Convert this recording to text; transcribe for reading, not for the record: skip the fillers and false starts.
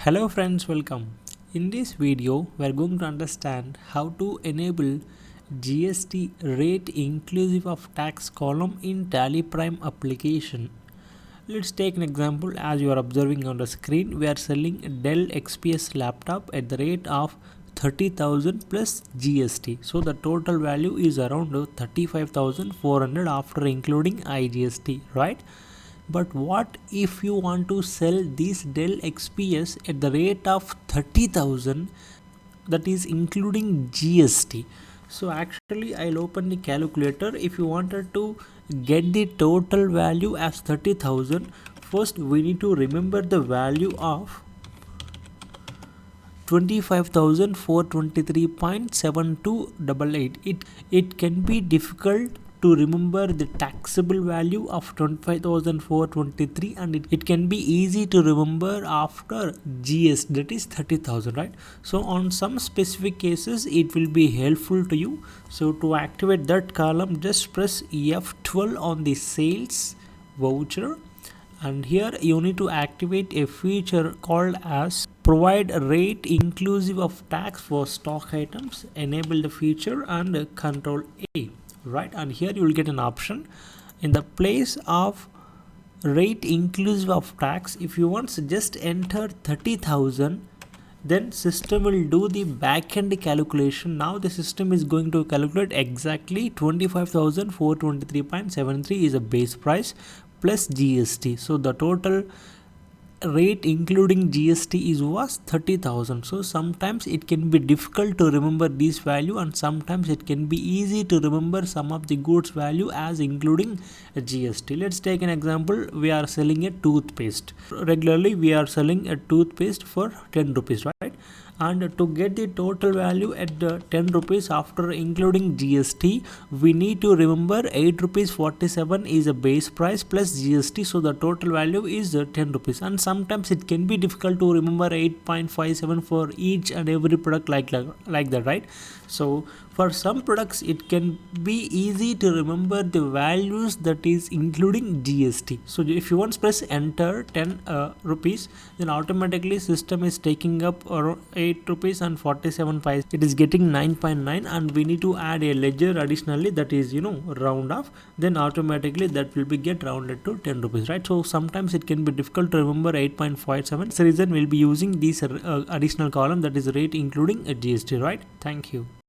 Hello friends, welcome. In this video, we are going to understand how to enable GST rate inclusive of tax column in TallyPrime application. Let's take an example. As you are observing on the screen, we are selling a Dell XPS laptop at the rate of 30,000 plus GST. So the total value is around 35,400 after including IGST, right? But what if you want to sell this Dell XPS at the rate of 30,000, that is including GST? So actually I'll open the calculator. If you wanted to get the total value as 30,000, first we need to remember the value of 25,423.7288. It can be difficult to remember the taxable value of 25,423, and it can be easy to remember after GST, that is 30,000, right? So on some specific cases it will be helpful to you. So to activate that column, just press F12 on the sales voucher, and here you need to activate a feature called as provide a rate inclusive of tax for stock items. Enable the feature and Control A, right? And here you will get an option in the place of rate inclusive of tax. If you want to just enter 30,000, then system will do the backend calculation. Now the system is going to calculate exactly 25,423.73 is a base price plus GST. So the total rate including GST was 30,000. So sometimes it can be difficult to remember this value, and sometimes it can be easy to remember some of the goods value as including GST. Let's take an example. We are selling a toothpaste. Regularly we are selling a toothpaste for 10 rupees, right? And to get the total value at 10 rupees after including GST, we need to remember 8 rupees 47 is a base price plus GST. So the total value is 10 rupees. And sometimes it can be difficult to remember 8.57 for each and every product like that, right? So for some products it can be easy to remember the values that is including GST. So if you want to press enter 10 rupees, then automatically system is taking up around 8 rupees and 47 paise. It is getting 9.9, and we need to add a ledger additionally, that is round off, then automatically that will be get rounded to 10 rupees, right? So sometimes it can be difficult to remember 8.57. That's the reason we'll be using this additional column, that is rate including a GST, right? Thank you.